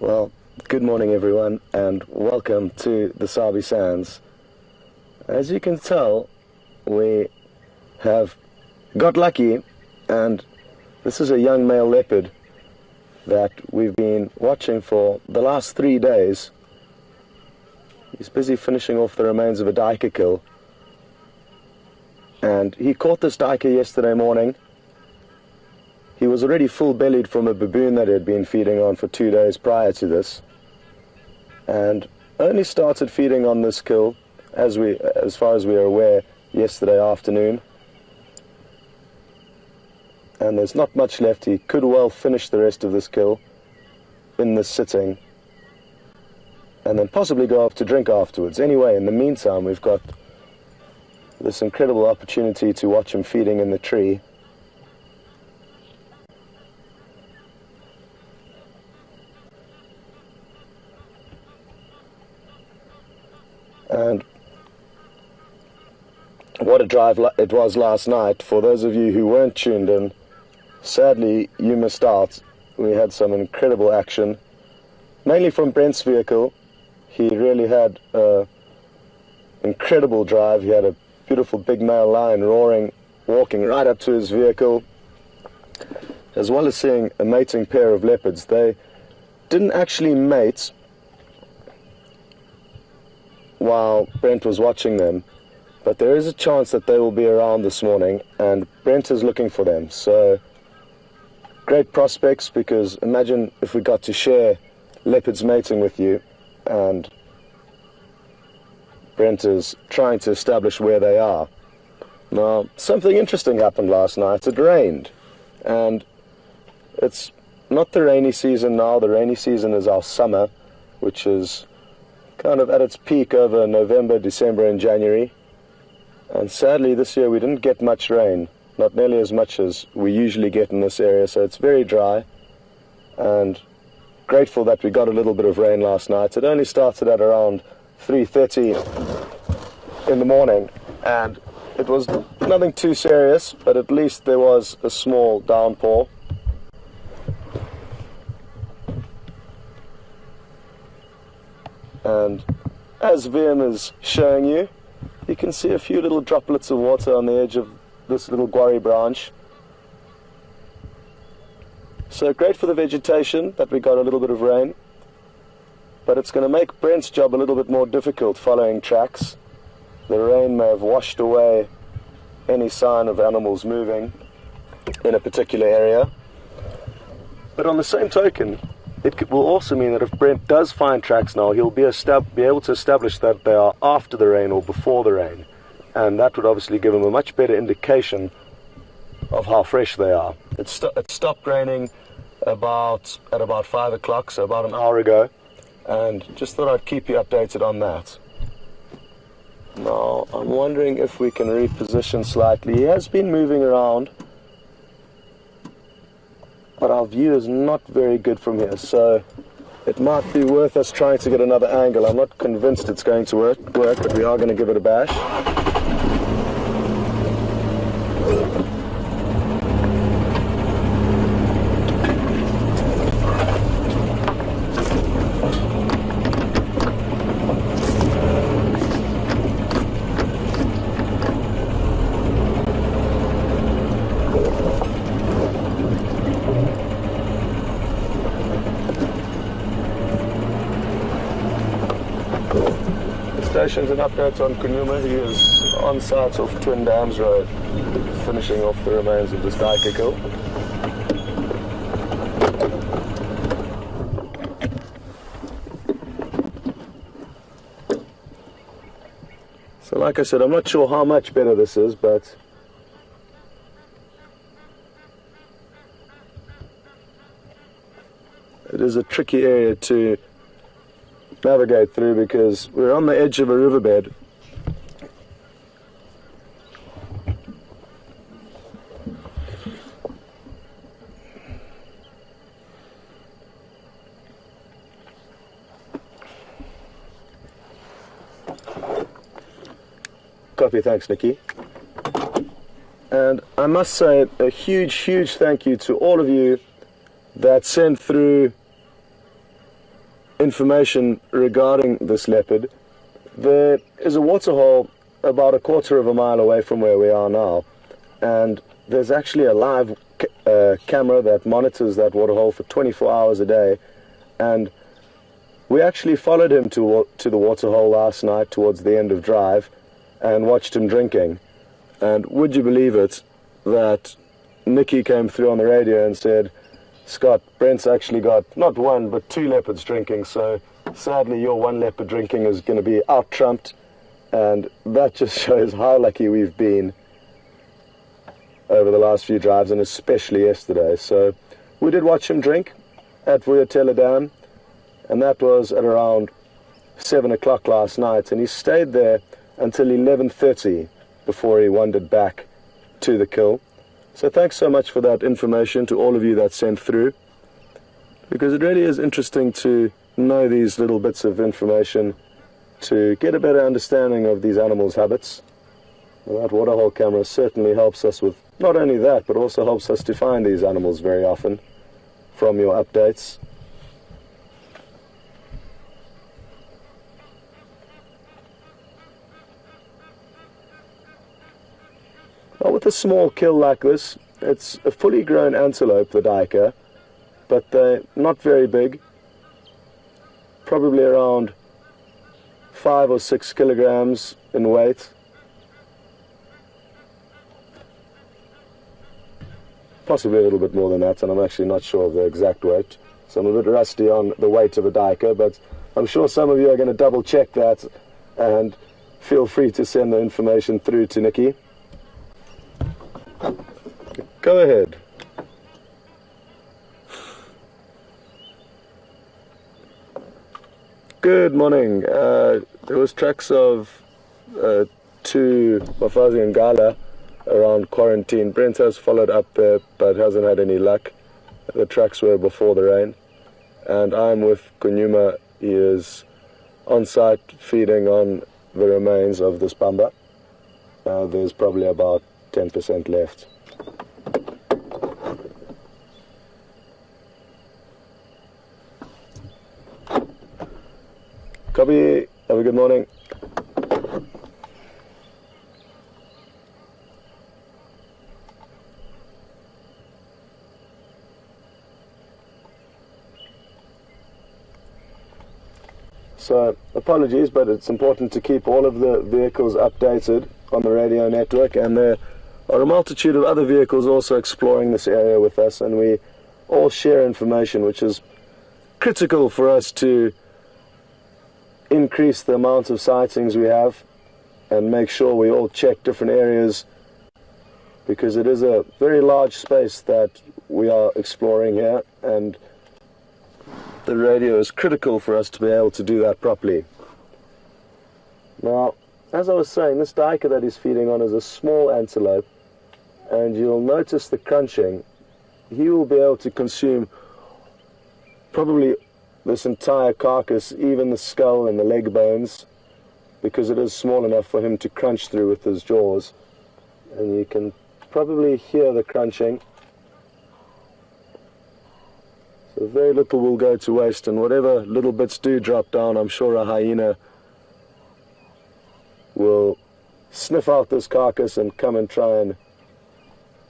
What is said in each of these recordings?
Well, good morning everyone, and welcome to the Sabi Sands. As you can tell, we have got lucky, and this is a young male leopard that we've been watching for the last 3 days. He's busy finishing off the remains of a duiker kill, and he caught this duiker yesterday morning. He was already full-bellied from a baboon that he had been feeding on for 2 days prior to this, and only started feeding on this kill, as far as we are aware, yesterday afternoon. And there's not much left. He could well finish the rest of this kill in this sitting, and then possibly go off to drink afterwards. Anyway, in the meantime, we've got this incredible opportunity to watch him feeding in the tree. And what a drive it was last night. For those of you who weren't tuned in, sadly you missed out. We had some incredible action, mainly from Brent's vehicle. He really had an incredible drive. He had a beautiful big male lion roaring, walking right up to his vehicle, as well as seeing a mating pair of leopards. They didn't actually mate while Brent was watching them, but there is a chance that they will be around this morning, and Brent is looking for them. So great prospects, because imagine if we got to share leopards mating with you, and Brent is trying to establish where they are. Now, something interesting happened last night. It rained, and it's not the rainy season now. The rainy season is our summer, which is kind of at its peak over November, December and January. And sadly this year we didn't get much rain, not nearly as much as we usually get in this area, so it's very dry, and grateful that we got a little bit of rain last night. It only started at around 3:30 in the morning, and it was nothing too serious, but at least there was a small downpour. And as VM is showing you, you can see a few little droplets of water on the edge of this little guarri branch. So great for the vegetation that we got a little bit of rain, but it's going to make Brent's job a little bit more difficult following tracks. The rain may have washed away any sign of animals moving in a particular area. But on the same token, it will also mean that if Brent does find tracks now, he'll be able to establish that they are after the rain or before the rain. And that would obviously give him a much better indication of how fresh they are. It stopped raining at about 5 o'clock, so about an hour ago. And just thought I'd keep you updated on that. Now, I'm wondering if we can reposition slightly. He has been moving around, but our view is not very good from here, so it might be worth us trying to get another angle. I'm not convinced it's going to work, but we are going to give it a bash. Stations and updates on Kunyuma. He is on site off Twin Dams Road, finishing off the remains of this duiker kill. So like I said, I'm not sure how much better this is, but it is a tricky area to navigate through because we're on the edge of a riverbed. Copy, thanks Nikki. And I must say a huge thank you to all of you that sent through information regarding this leopard. There is a waterhole about a quarter of a mile away from where we are now, and there's actually a live camera that monitors that waterhole for 24 hours a day, and we actually followed him to the waterhole last night towards the end of drive and watched him drinking. And would you believe it that Nikki came through on the radio and said, "Scott, Brent's actually got not one but two leopards drinking, so sadly your one leopard drinking is going to be out-trumped." And that just shows how lucky we've been over the last few drives, and especially yesterday. So we did watch him drink at Vuyatela Dam, and that was at around 7 o'clock last night, and he stayed there until 11:30 before he wandered back to the kill. So thanks so much for that information to all of you that sent through, because it really is interesting to know these little bits of information to get a better understanding of these animals' habits. And that waterhole camera certainly helps us with not only that, but also helps us to find these animals very often from your updates. Now, with a small kill like this, it's a fully grown antelope, the duiker, but they're not very big, probably around 5 or 6 kilograms in weight. Possibly a little bit more than that, and I'm actually not sure of the exact weight. So I'm a bit rusty on the weight of a duiker, but I'm sure some of you are going to double check that, and feel free to send the information through to Nikki. Go ahead. Good morning. There was tracks of 2 Mafazi and Gala around quarantine. Brent has followed up there but hasn't had any luck. The tracks were before the rain, and I'm with Kunyuma. He is on site feeding on the remains of this bamba. There's probably about 10% left. Copy. Have a good morning. So, apologies, but it's important to keep all of the vehicles updated on the radio network, and there are a multitude of other vehicles also exploring this area with us, and we all share information, which is critical for us to increase the amount of sightings we have and make sure we all check different areas, because it is a very large space that we are exploring here, and the radio is critical for us to be able to do that properly. Now, as I was saying, this duiker that he's feeding on is a small antelope, and you'll notice the crunching. He will be able to consume probably this entire carcass, even the skull and the leg bones, because it is small enough for him to crunch through with his jaws. And you can probably hear the crunching. So very little will go to waste, and whatever little bits do drop down, I'm sure a hyena will sniff out this carcass and come and try and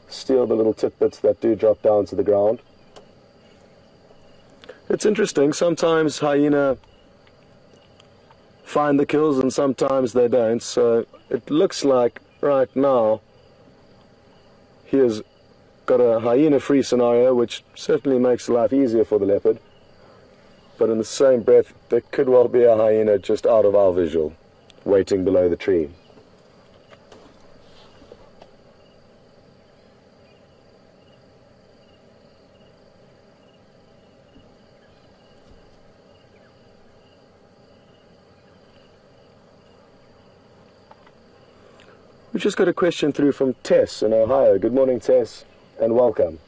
steal the little tidbits that do drop down to the ground. It's interesting, sometimes hyena find the kills and sometimes they don't, so it looks like right now he has got a hyena-free scenario, which certainly makes life easier for the leopard, but in the same breath there could well be a hyena just out of our visual, waiting below the tree. We've just got a question through from Tess in Ohio. Good morning, Tess, and welcome.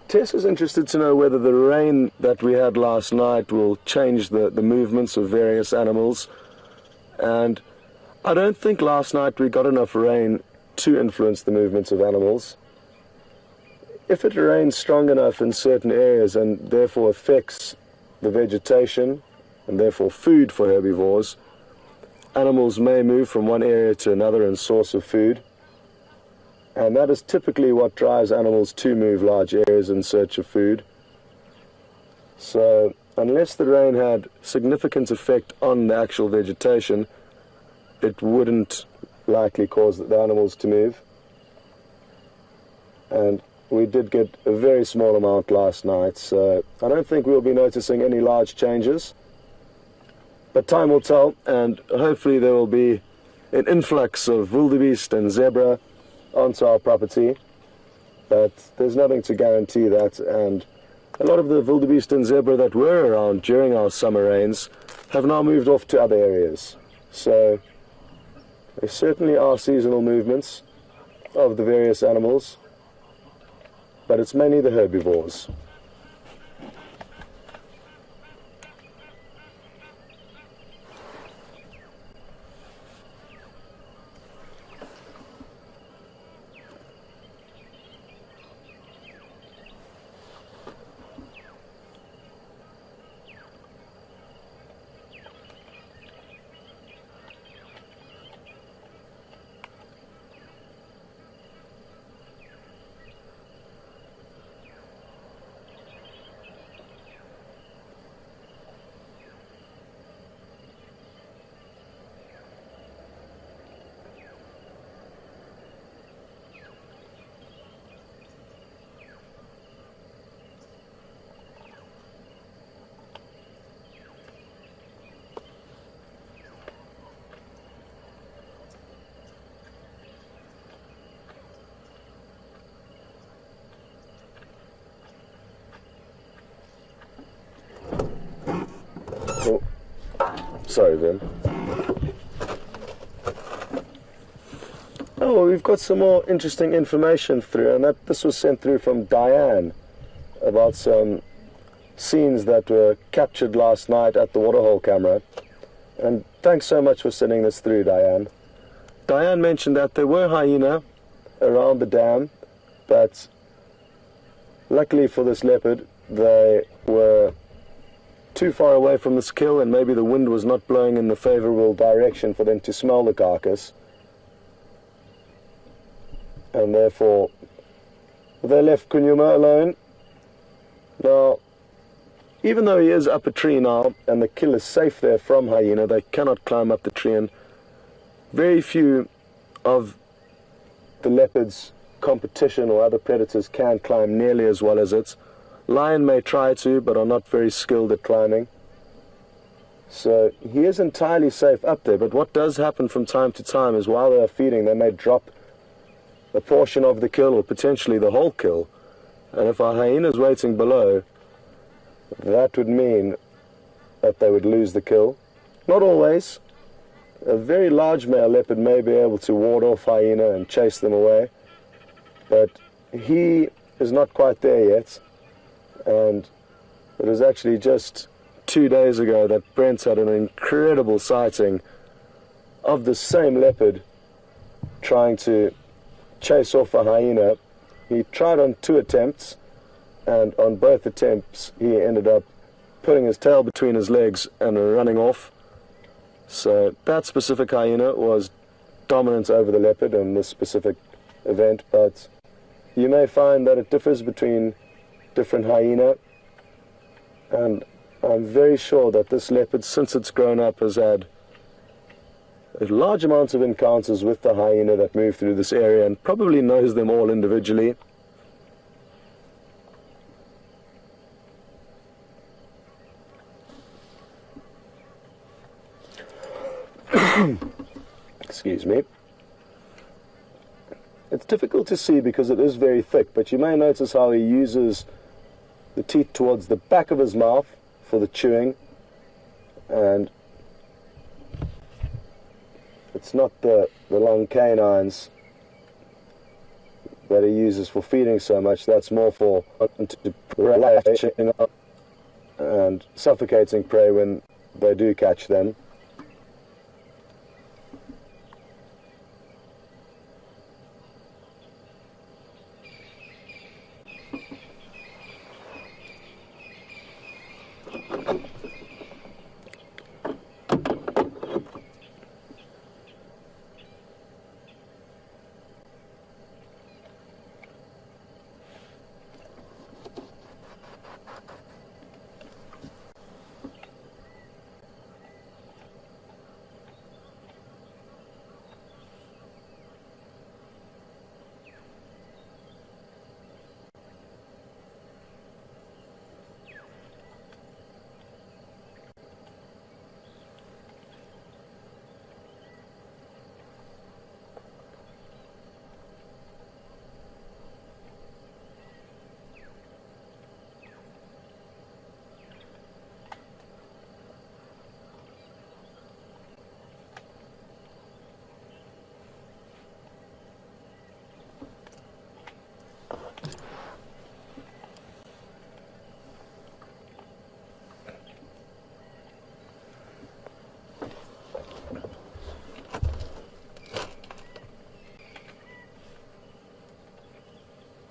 Tess is interested to know whether the rain that we had last night will change the movements of various animals. And I don't think last night we got enough rain to influence the movements of animals. If it rains strong enough in certain areas and therefore affects the vegetation, and therefore food for herbivores, animals may move from one area to another in source of food, and that is typically what drives animals to move large areas in search of food. So unless the rain had significant effect on the actual vegetation, it wouldn't likely cause the animals to move. And we did get a very small amount last night, so I don't think we'll be noticing any large changes. But time will tell, and hopefully there will be an influx of wildebeest and zebra onto our property. But there's nothing to guarantee that, and a lot of the wildebeest and zebra that were around during our summer rains have now moved off to other areas. So there certainly are seasonal movements of the various animals, but it's mainly the herbivores. Oh, sorry, Vin. Oh, well, we've got some more interesting information through, and this was sent through from Diane about some scenes that were captured last night at the waterhole camera. And thanks so much for sending this through, Diane. Diane mentioned that there were hyena around the dam, but luckily for this leopard, they were too far away from this kill, and maybe the wind was not blowing in the favorable direction for them to smell the carcass, and therefore they left Kunyuma alone. Now, even though he is up a tree now and the kill is safe there from hyena, they cannot climb up the tree, and very few of the leopard's competition or other predators can climb nearly as well as it. Lion may try to, but are not very skilled at climbing. So he is entirely safe up there, but what does happen from time to time is while they are feeding, they may drop a portion of the kill or potentially the whole kill. And if a hyena is waiting below, that would mean that they would lose the kill. Not always. A very large male leopard may be able to ward off hyena and chase them away, but he is not quite there yet. And it was actually just 2 days ago that Brent had an incredible sighting of the same leopard trying to chase off a hyena. He tried on 2 attempts, and on both attempts he ended up putting his tail between his legs and running off. So that specific hyena was dominant over the leopard in this specific event, but you may find that it differs between different hyena, and I'm very sure that this leopard, since it's grown up, has had a large amount of encounters with the hyena that move through this area and probably knows them all individually. Excuse me. It's difficult to see because it is very thick, but you may notice how he uses the teeth towards the back of his mouth for the chewing, and it's not the long canines that he uses for feeding so much. That's more for relaxing and suffocating prey when they do catch them.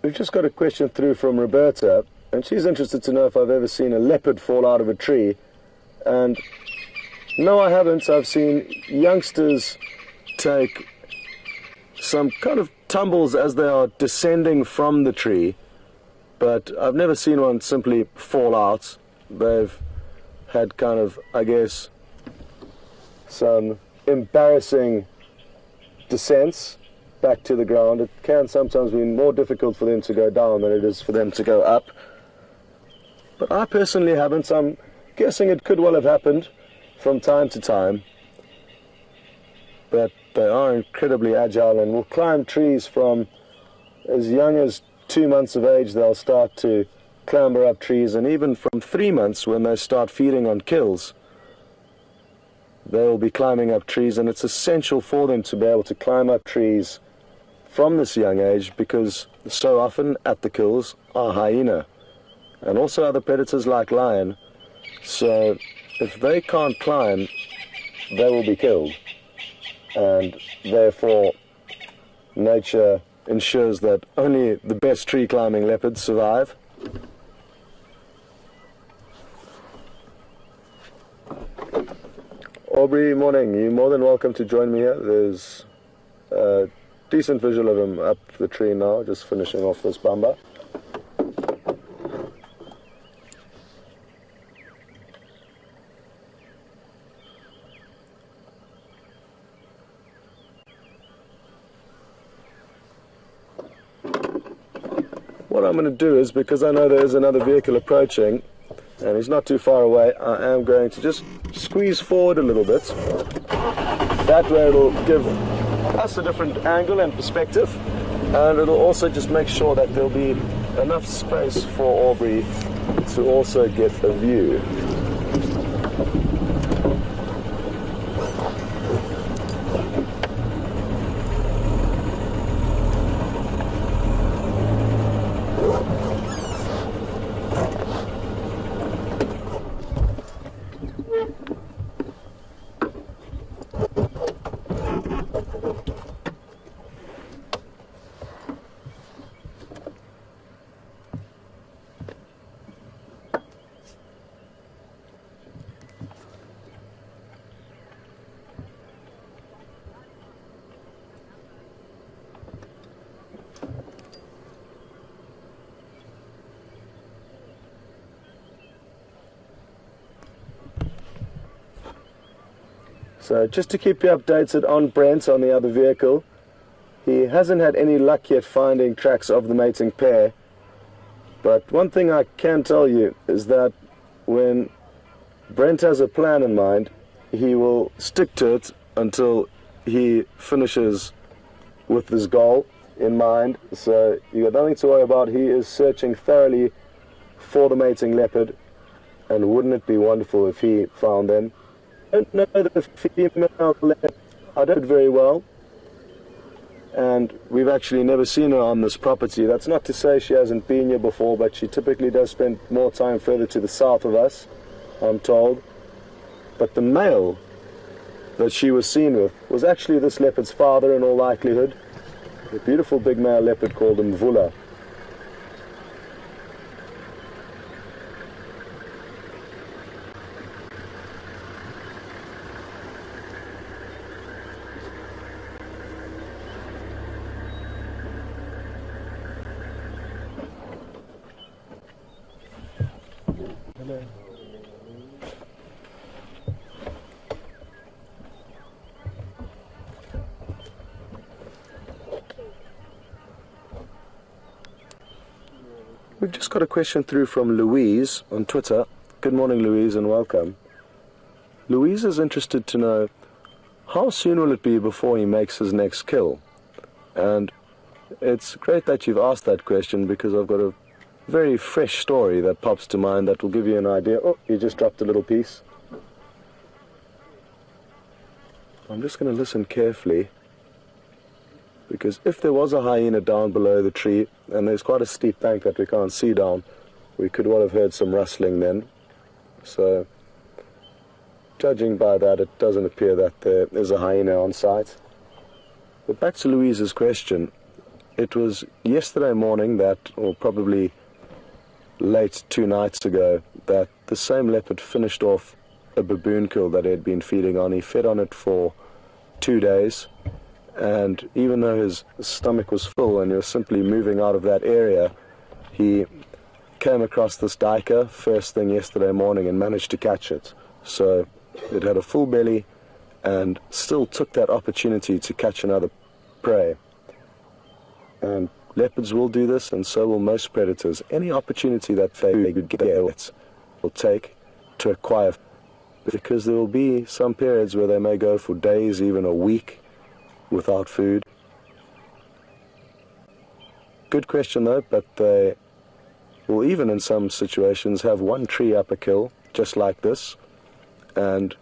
We've just got a question through from Roberta, and she's interested to know if I've ever seen a leopard fall out of a tree. And no, I haven't. I've seen youngsters take some kind of tumbles as they are descending from the tree, but I've never seen one simply fall out. They've had kind of, I guess, some embarrassing descents back to the ground. It can sometimes be more difficult for them to go down than it is for them to go up. But I personally haven't. I'm guessing it could well have happened from time to time. But they are incredibly agile and will climb trees from as young as 2 months of age. They'll start to clamber up trees, and even from 3 months, when they start feeding on kills, they will be climbing up trees. And it's essential for them to be able to climb up trees from this young age, because so often at the kills are hyena and also other predators like lion. So if they can't climb, they will be killed, and therefore nature ensures that only the best tree climbing leopards survive. Aubrey, morning. You're more than welcome to join me here. There's a decent visual of him up the tree now, just finishing off this bumper. What I'm going to do is, because I know there's another vehicle approaching, and he's not too far away, I am going to just squeeze forward a little bit. That way it'll give us a different angle and perspective, and it'll also just make sure that there'll be enough space for Aubrey to also get a view. So just to keep you updated on Brent, on the other vehicle, he hasn't had any luck yet finding tracks of the mating pair. But one thing I can tell you is that when Brent has a plan in mind, he will stick to it until he finishes with his goal in mind. So you got nothing to worry about. He is searching thoroughly for the mating leopard, and wouldn't it be wonderful if he found them? I don't know the female leopard. I don't very well, and we've actually never seen her on this property. That's not to say she hasn't been here before, but she typically does spend more time further to the south of us, I'm told. But the male that she was seen with was actually this leopard's father in all likelihood, a beautiful big male leopard called Mvula. We've just got a question through from Louise on Twitter. Good morning, Louise, and welcome. Louise is interested to know, how soon will it be before he makes his next kill? And it's great that you've asked that question, because I've got a very fresh story that pops to mind that will give you an idea. Oh, you just dropped a little piece. I'm just going to listen carefully, because if there was a hyena down below the tree, and there's quite a steep bank that we can't see down, we could well have heard some rustling then. So, judging by that, it doesn't appear that there is a hyena on site. But back to Louise's question, it was yesterday morning that, or probably late 2 nights ago, that the same leopard finished off a baboon kill that he had been feeding on. He fed on it for 2 days, and even though his stomach was full and he was simply moving out of that area, he came across this duiker first thing yesterday morning and managed to catch it. So it had a full belly and still took that opportunity to catch another prey. And leopards will do this, and so will most predators. Any opportunity that they could get will take to acquire, because there will be some periods where they may go for days, even a week, without food. Good question though, but they will even in some situations have one tree up a kill, just like this, and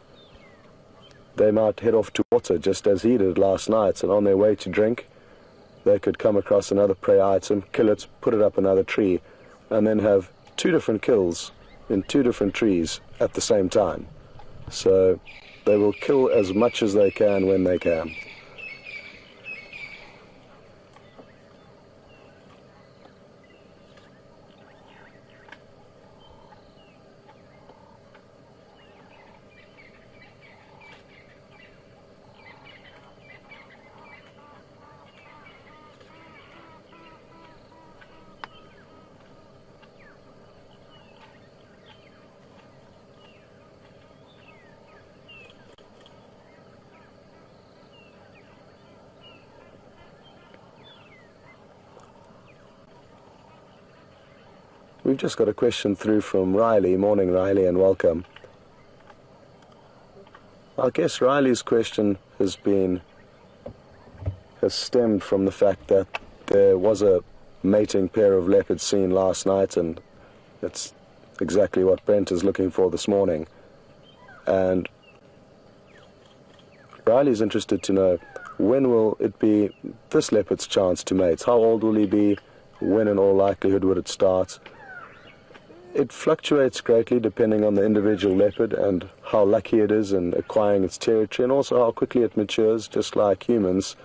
they might head off to water just as he did last night, and on their way to drink they could come across another prey item, kill it, put it up another tree, and then have 2 different kills in 2 different trees at the same time. So they will kill as much as they can when they can. We've just got a question through from Riley. Morning, Riley, and welcome. I guess Riley's question has stemmed from the fact that there was a mating pair of leopards seen last night, and that's exactly what Brent is looking for this morning. And Riley's interested to know, when will it be this leopard's chance to mate? How old will he be? When in all likelihood would it start? It fluctuates greatly depending on the individual leopard and how lucky it is in acquiring its territory, and also how quickly it matures. Just like humans,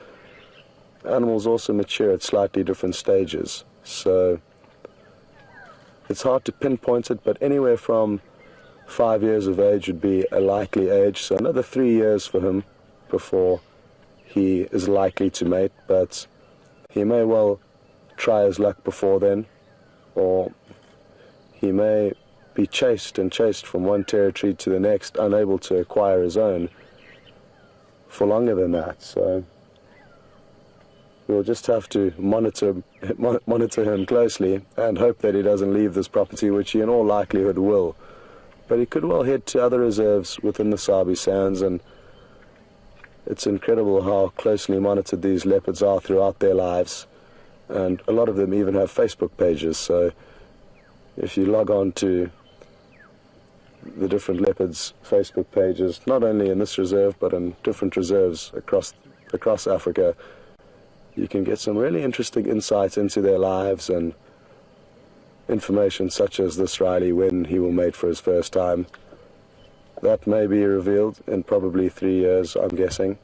animals also mature at slightly different stages. So it's hard to pinpoint it, but anywhere from 5 years of age would be a likely age. So another 3 years for him before he is likely to mate, but he may well try his luck before then, or he may be chased from one territory to the next, unable to acquire his own for longer than that. So we'll just have to monitor him closely and hope that he doesn't leave this property, which he in all likelihood will. But he could well head to other reserves within the Sabi Sands, and it's incredible how closely monitored these leopards are throughout their lives. And a lot of them even have Facebook pages, so if you log on to the different leopards' Facebook pages, not only in this reserve but in different reserves across Africa, you can get some really interesting insights into their lives and information such as this Riley, when he will mate for his first time. That may be revealed in probably 3 years, I'm guessing.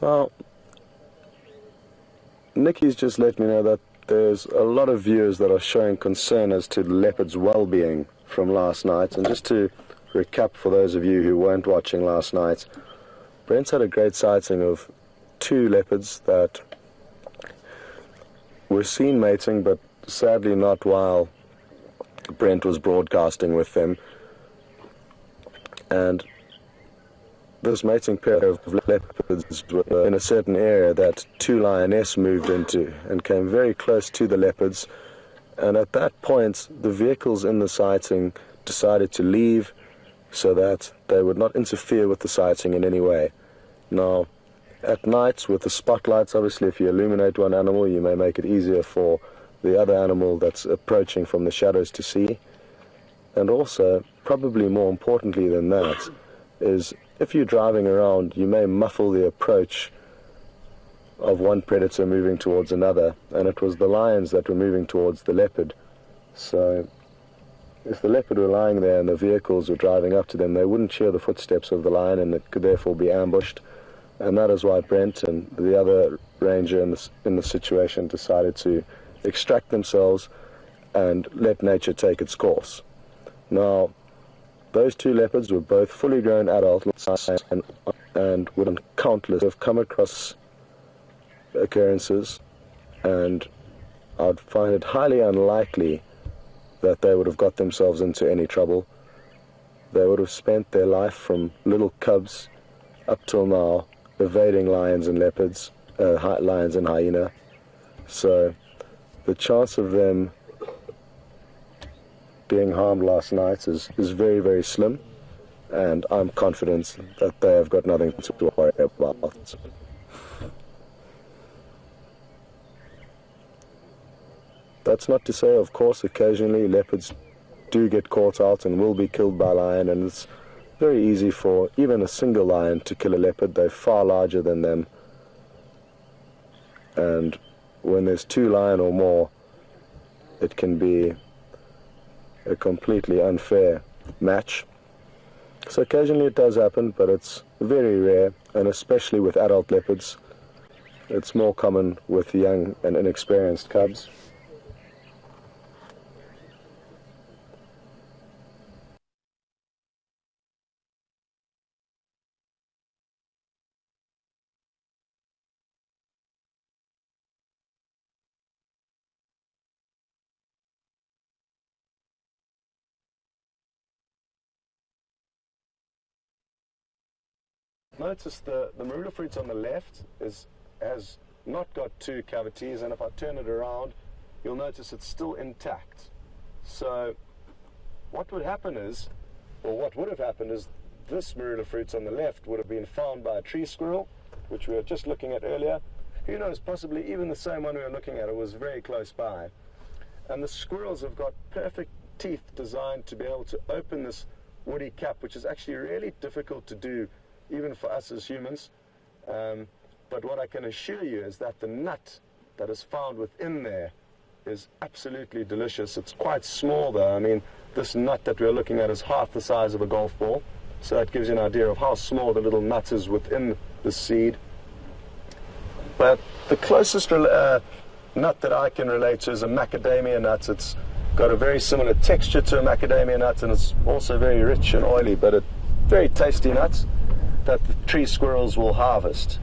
Well, Nikki's just let me know that there's a lot of viewers that are showing concern as to the leopard's well-being from last night. And just to recap for those of you who weren't watching last night, Brent's had a great sighting of 2 leopards that were seen mating, but sadly not while Brent was broadcasting with them. And this mating pair of leopards were in a certain area that two lionesses moved into and came very close to the leopards. And at that point, the vehicles in the sighting decided to leave so that they would not interfere with the sighting in any way. Now, at night, with the spotlights, obviously, if you illuminate one animal, you may make it easier for the other animal that's approaching from the shadows to see. And also, probably more importantly than that, is if you're driving around, you may muffle the approach of one predator moving towards another, and it was the lions that were moving towards the leopard. So if the leopard were lying there and the vehicles were driving up to them, they wouldn't hear the footsteps of the lion, and it could therefore be ambushed. And that is why Brent and the other ranger in the situation decided to extract themselves and let nature take its course. Now, those two leopards were both fully grown adults and would have come across occurrences, and I'd find it highly unlikely that they would have got themselves into any trouble. They would have spent their life from little cubs up till now evading lions and leopards, lions and hyena. So the chance of them being harmed last night is very, very slim, and I'm confident that they have got nothing to worry about. That's not to say, of course, occasionally leopards do get caught out and will be killed by lion, and it's very easy for even a single lion to kill a leopard. They're far larger than them, and when there's two lion or more, it can be a completely unfair match. So occasionally it does happen, but it's very rare, and especially with adult leopards. It's more common with young and inexperienced cubs. Notice the marula fruits on the left has not got two cavities, and if I turn it around, you'll notice it's still intact. So what would happen is, or what would have happened is, this marula fruits on the left would have been found by a tree squirrel, which we were just looking at earlier. Who knows, possibly even the same one we were looking at, it was very close by. And the squirrels have got perfect teeth designed to be able to open this woody cap, which is actually really difficult to do even for us as humans, but what I can assure you is that the nut that is found within there is absolutely delicious. It's quite small though. I mean, this nut that we're looking at is half the size of a golf ball, so that gives you an idea of how small the little nut is within the seed. But the closest nut that I can relate to is a macadamia nut. It's got a very similar texture to a macadamia nut, and it's also very rich and oily, but a very tasty nut that the tree squirrels will harvest.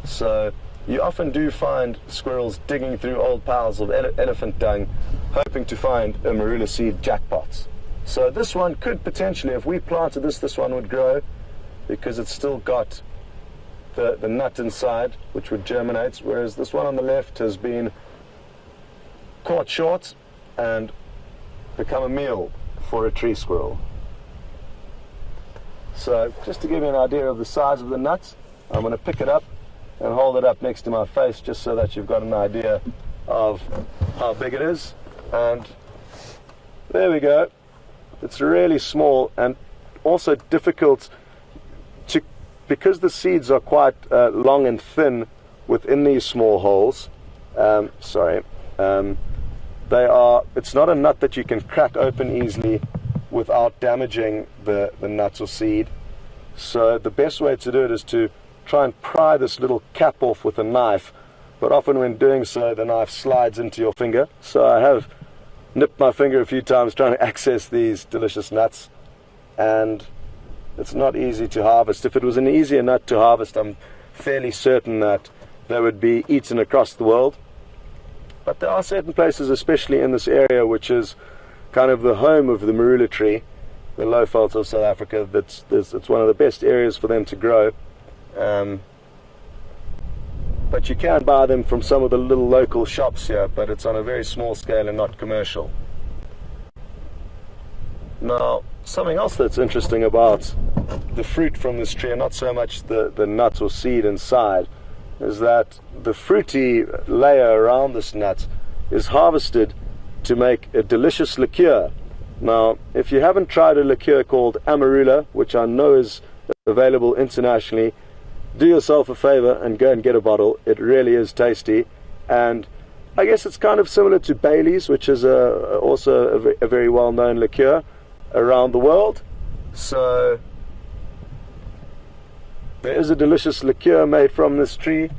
So you often do find squirrels digging through old piles of elephant dung, hoping to find a marula seed jackpot. So this one could potentially, if we planted this one would grow, because it's still got the nut inside, which would germinate, whereas this one on the left has been caught short and become a meal for a tree squirrel. So just to give you an idea of the size of the nut, I'm going to pick it up and hold it up next to my face just so that you've got an idea of how big it is. And there we go. It's really small and also difficult to, because the seeds are quite long and thin within these small holes. It's not a nut that you can crack open easily without damaging the nuts or seed. So the best way to do it is to try and pry this little cap off with a knife, but often when doing so the knife slides into your finger. So I have nipped my finger a few times trying to access these delicious nuts, and it's not easy to harvest. If it was an easier nut to harvest, I'm fairly certain that they would be eaten across the world. But there are certain places, especially in this area, which is kind of the home of the marula tree, the low veldt of South Africa. It's one of the best areas for them to grow. But you can buy them from some of the little local shops here, but it's on a very small scale and not commercial. Now, something else that's interesting about the fruit from this tree, and not so much the nut or seed inside, is that the fruity layer around this nut is harvested to make a delicious liqueur. Now, if you haven't tried a liqueur called Amarula, which I know is available internationally, do yourself a favor and go and get a bottle. It really is tasty, and I guess it's kind of similar to Bailey's, which is also a very well-known liqueur around the world. So there is a delicious liqueur made from this tree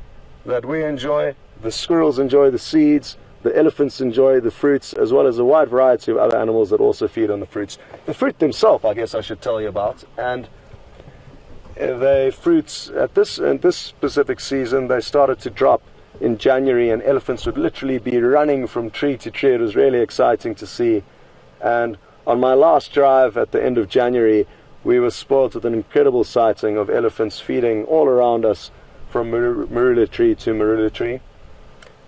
that we enjoy. The squirrels enjoy the seeds, the elephants enjoy the fruits, as well as a wide variety of other animals that also feed on the fruits. The fruit themselves, I guess I should tell you about, and the fruits in this specific season, they started to drop in January, and elephants would literally be running from tree to tree. It was really exciting to see. And on my last drive at the end of January, we were spoiled with an incredible sighting of elephants feeding all around us from marula tree to marula tree.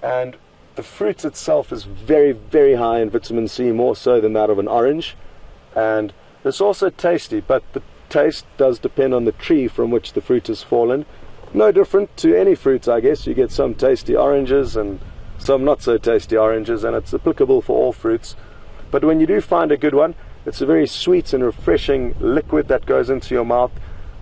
And the fruit itself is very, very high in vitamin C, more so than that of an orange. And it's also tasty, but the taste does depend on the tree from which the fruit has fallen. No different to any fruit, I guess. You get some tasty oranges and some not so tasty oranges, and it's applicable for all fruits. But when you do find a good one, it's a very sweet and refreshing liquid that goes into your mouth.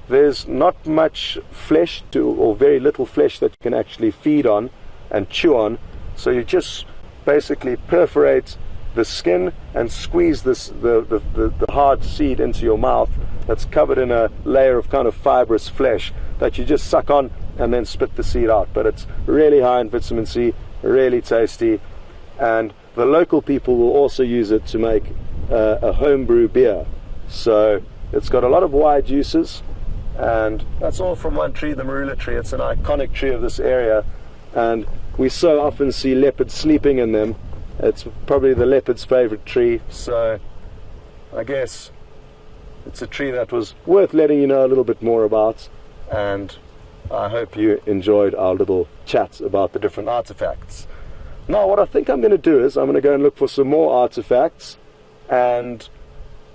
There's not much flesh or very little flesh that you can actually feed on and chew on. So you just basically perforate the skin and squeeze the hard seed into your mouth that's covered in a layer of kind of fibrous flesh that you just suck on and then spit the seed out. But it's really high in vitamin C, really tasty, and the local people will also use it to make a homebrew beer. So it's got a lot of wide juices, and that's all from one tree, the marula tree. It's an iconic tree of this area, and we so often see leopards sleeping in them. It's probably the leopard's favorite tree, so I guess it's a tree that was worth letting you know a little bit more about, and I hope you enjoyed our little chat about the different artifacts. Now, what I think I'm going to do is I'm going to go and look for some more artifacts, and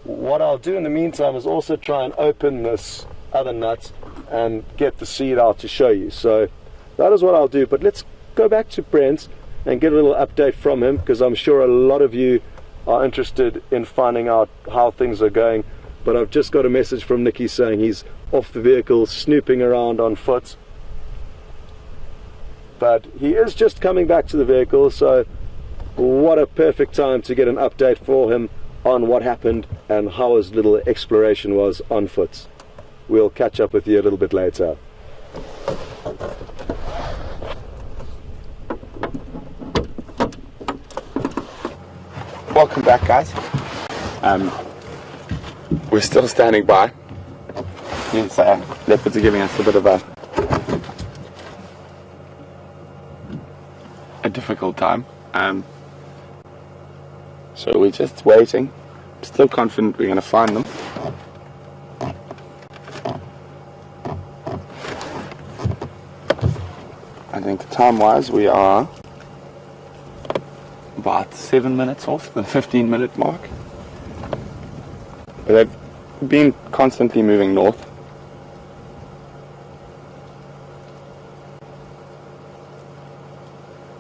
what I'll do in the meantime is also try and open this other nut and get the seed out to show you. So that is what I'll do, but let's go back to Brent and get a little update from him, because I'm sure a lot of you are interested in finding out how things are going. But I've just got a message from Nicky saying he's off the vehicle snooping around on foot. But he is just coming back to the vehicle, so what a perfect time to get an update for him on what happened and how his little exploration was on foot. We'll catch up with you a little bit later. Welcome back, guys. We're still standing by. Yes, leopards are giving us a bit of a difficult time. So we're just waiting. Still confident we're going to find them. I think time-wise we are about 7 minutes off the 15-minute mark. But they've been constantly moving north.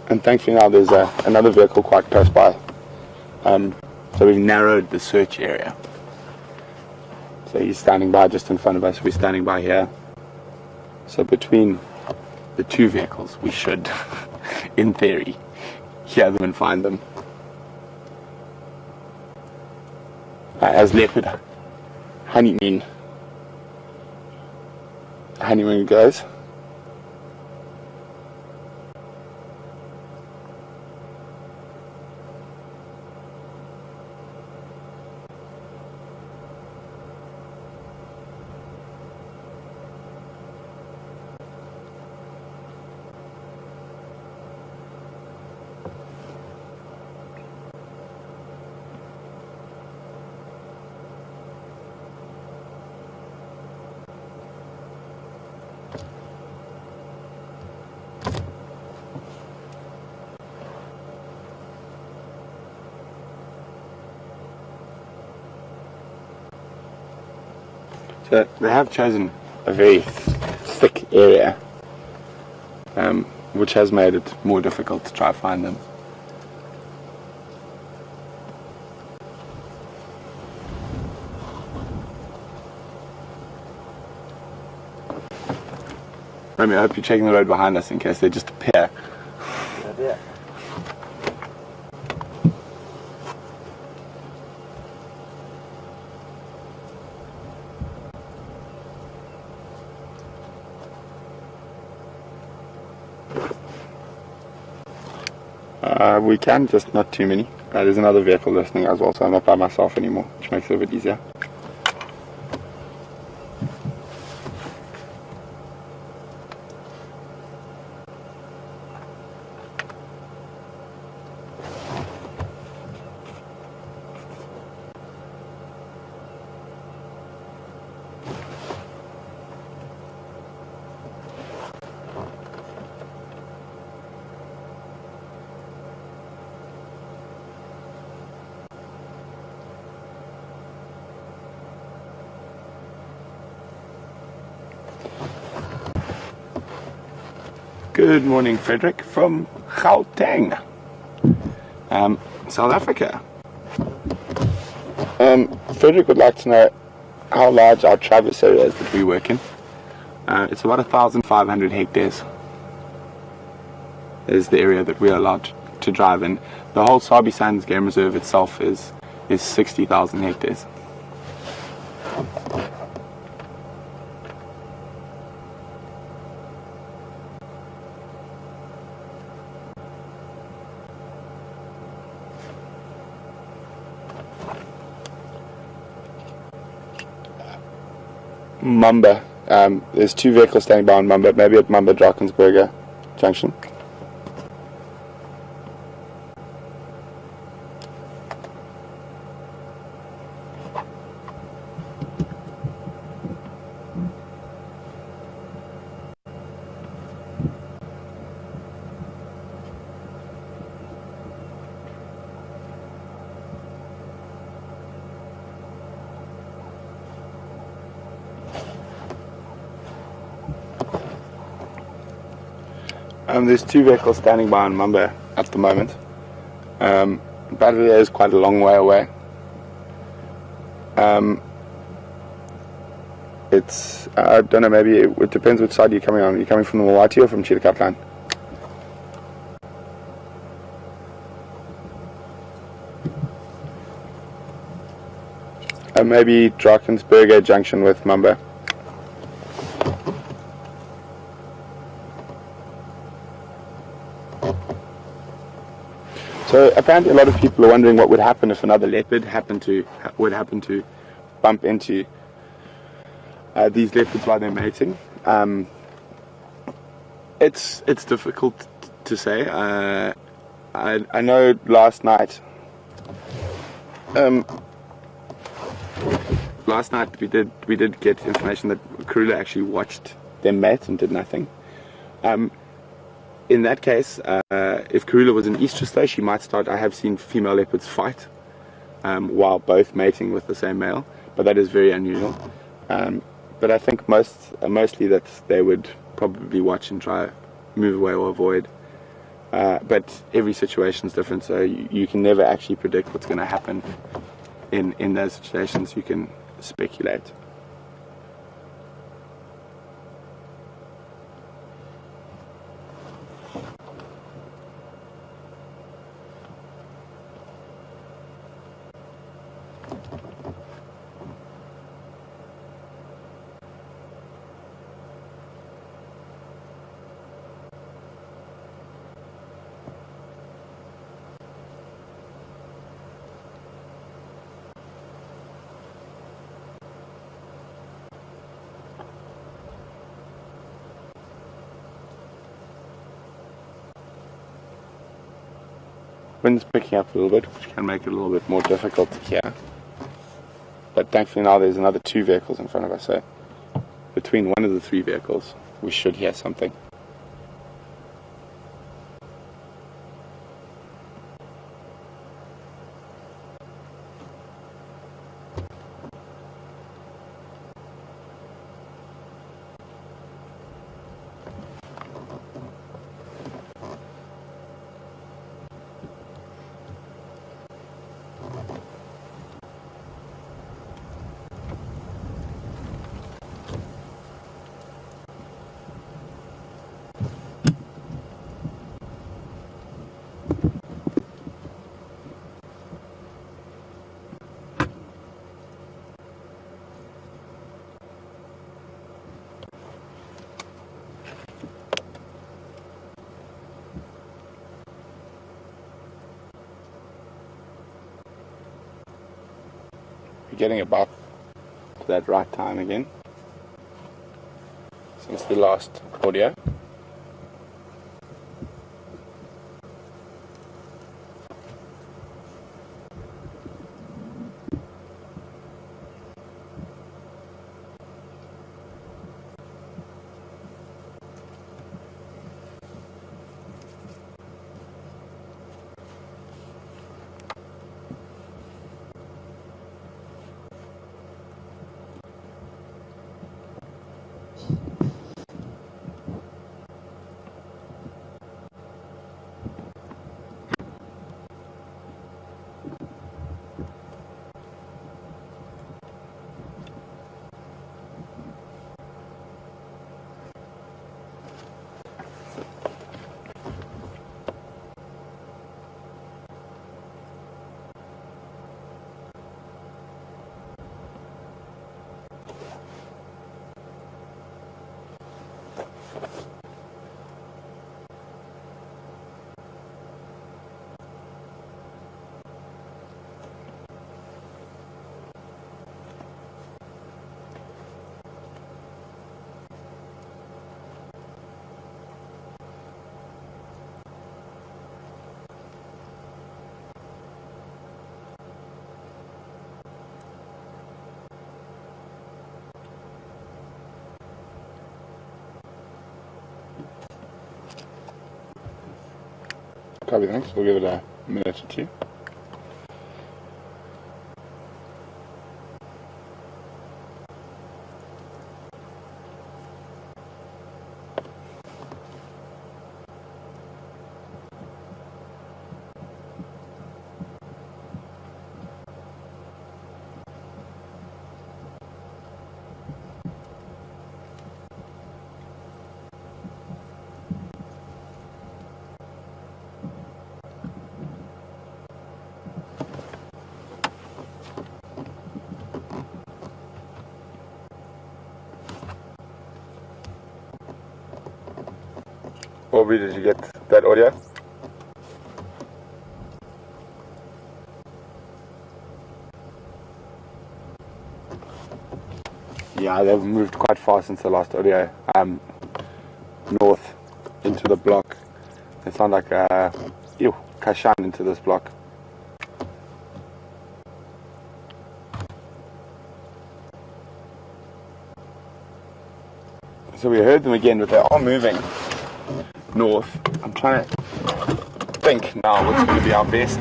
And thankfully now there's another vehicle quite close by. So we've narrowed the search area. So he's standing by just in front of us. We're standing by here. So between the two vehicles we should, in theory, hear them and find them. As leopard honeymoon goes. So they have chosen a very thick area, which has made it more difficult to try to find them. Remy, I hope you're checking the road behind us in case they just appear. Good idea. We can, just not too many. There's another vehicle listening as well, so I'm not by myself anymore, which makes it a bit easier. Good morning, Frederick, from Gauteng, South Africa. Frederick would like to know how large our Travis area is that we work in. It's about 1,500 hectares is the area that we are allowed to drive in. The whole Sabi Sands Game Reserve itself is 60,000 hectares. Mumba. There's two vehicles standing by on Mumba, maybe at Mumba Drakensberger Junction. There's two vehicles standing by on Mumba at the moment. Battery is quite a long way away. It's, I don't know, maybe it depends which side you're coming on. Are you coming from the Mawati or from Chitakap line? Maybe Drakensberger Junction with Mumba. So apparently a lot of people are wondering what would happen if another leopard would happen to bump into these leopards while they're mating. It's difficult to say. I know last night we did get information that Karula actually watched them mate and did nothing. In that case, if Karula was an estrus though, she might start. I have seen female leopards fight while both mating with the same male, but that is very unusual. But I think mostly that they would probably watch and try move away or avoid. But every situation is different, so you can never actually predict what's going to happen in those situations. You can speculate. Wind's picking up a little bit, which can make it a little bit more difficult to hear. But thankfully now there's another two vehicles in front of us, so between one of the three vehicles we should hear something. We're getting about to that right time again since the last audio. Copy, thanks. We'll give it a minute or two. Aubrey, did you get that audio? Yeah, they've moved quite far since the last audio. North into the block. They sound like Kashan into this block. So we heard them again, but they are moving north. I'm trying to think now what's going to be our best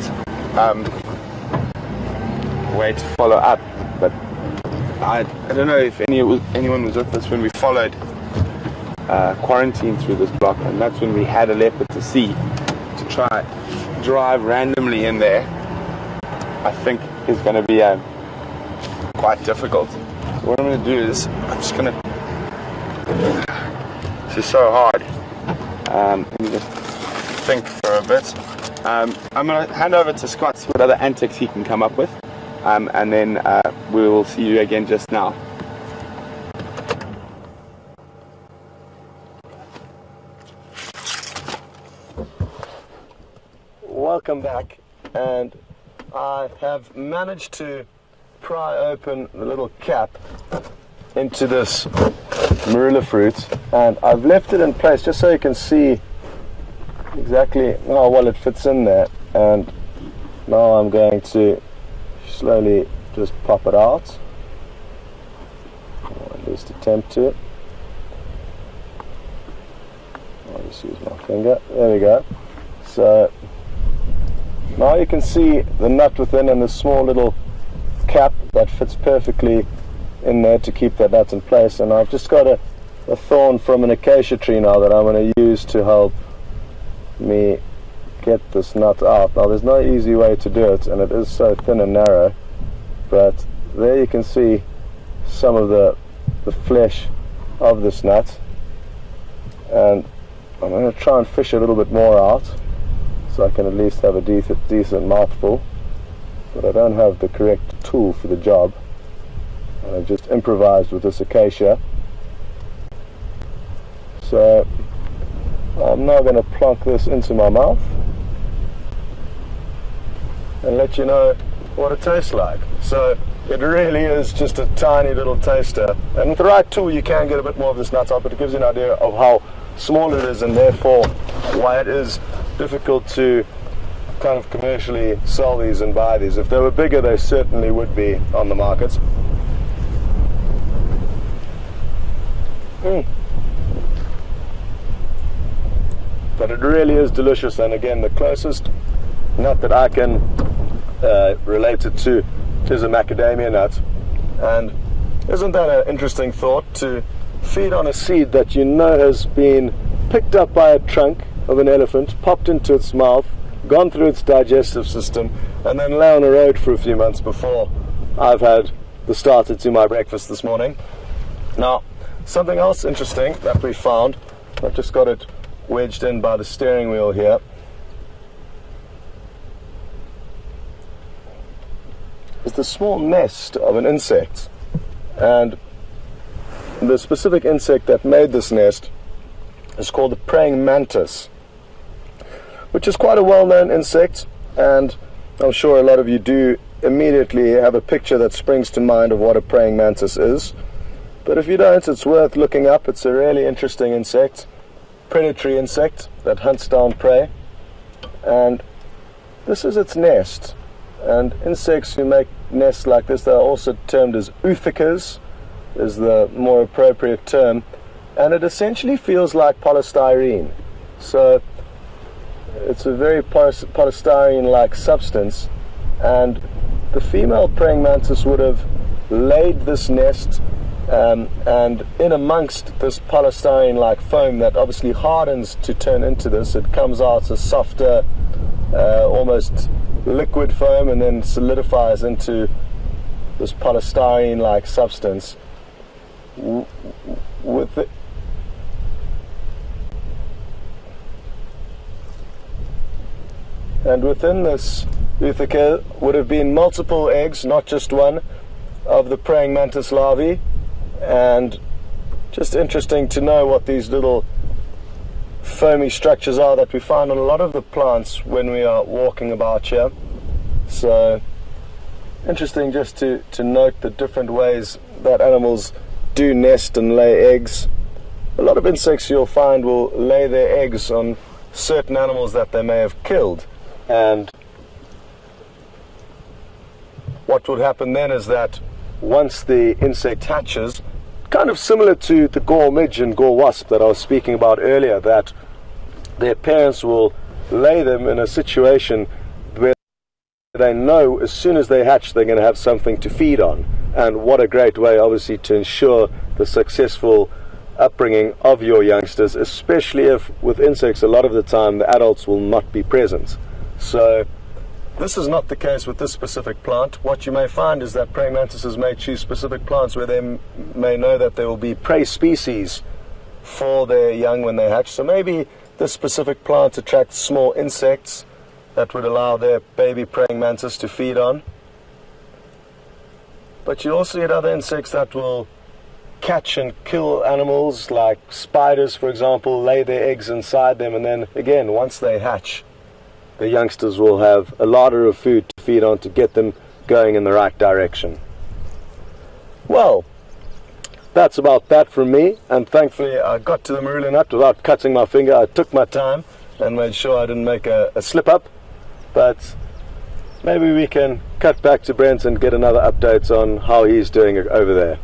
way to follow up, but I don't know if anyone was with us when we followed quarantine through this block, and that's when we had a leopard to see. To try drive randomly in there, I think is going to be quite difficult. So what I'm going to do is I'm just going to, this is so hard. Let me just think for a bit. I'm going to hand over to Scott, see what other antics he can come up with, and then we will see you again just now. Welcome back, and I have managed to pry open the little cap into this marula fruit, and I've left it in place just so you can see exactly how well it fits in there. And now I'm going to slowly just pop it out, or at least attempt to. I'll just use my finger. There we go. So now you can see the nut within and the small little cap that fits perfectly in there to keep that nut in place. And I've just got a thorn from an acacia tree now that I'm going to use to help me get this nut out. Now there's no easy way to do it, and it is so thin and narrow, but there you can see some of the flesh of this nut, and I'm going to try and fish a little bit more out so I can at least have a decent mouthful, but I don't have the correct tool for the job. I've just improvised with this acacia. So I'm now going to plonk this into my mouth and let you know what it tastes like. So it really is just a tiny little taster. And with the right tool you can get a bit more of this nut out, but it gives you an idea of how small it is and therefore why it is difficult to kind of commercially sell these and buy these. If they were bigger, they certainly would be on the market. But it really is delicious, and again, the closest nut that I can relate it to is a macadamia nut. And isn't that an interesting thought, to feed on a seed that you know has been picked up by a trunk of an elephant, popped into its mouth, gone through its digestive system, and then lay on a road for a few months before I've had the starter to my breakfast this morning. Now, something else interesting that we found, I've just got it wedged in by the steering wheel here, is the small nest of an insect. And the specific insect that made this nest is called the praying mantis, which is quite a well-known insect, and I'm sure a lot of you do immediately have a picture that springs to mind of what a praying mantis is. But if you don't, it's worth looking up. It's a really interesting insect, predatory insect that hunts down prey, and this is its nest. And insects who make nests like this, they are also termed as oothicas, is the more appropriate term, and it essentially feels like polystyrene. So it's a very polystyrene-like substance, and the female praying mantis would have laid this nest and in amongst this polystyrene-like foam that obviously hardens to turn into this. It comes out as softer, almost liquid foam, and then solidifies into this polystyrene-like substance. And within this ootheca would have been multiple eggs, not just one, of the praying mantis larvae. And just interesting to know what these little foamy structures are that we find on a lot of the plants when we are walking about here. So interesting just to note the different ways that animals do nest and lay eggs. A lot of insects you'll find will lay their eggs on certain animals that they may have killed, and what would happen then is that once the insect hatches, kind of similar to the gore midge and gore wasp that I was speaking about earlier, that their parents will lay them in a situation where they know as soon as they hatch they're going to have something to feed on. And what a great way, obviously, to ensure the successful upbringing of your youngsters, especially if with insects a lot of the time the adults will not be present. So this is not the case with this specific plant. What you may find is that praying mantises may choose specific plants where they may know that there will be prey species for their young when they hatch. So maybe this specific plant attracts small insects that would allow their baby praying mantis to feed on. But you also get other insects that will catch and kill animals, like spiders, for example, lay their eggs inside them, and then again, once they hatch, the youngsters will have a larder of food to feed on to get them going in the right direction. Well, that's about that from me, and thankfully I got to the marula nut without cutting my finger. I took my time and made sure I didn't make a slip up, but maybe we can cut back to Brent and get another update on how he's doing over there.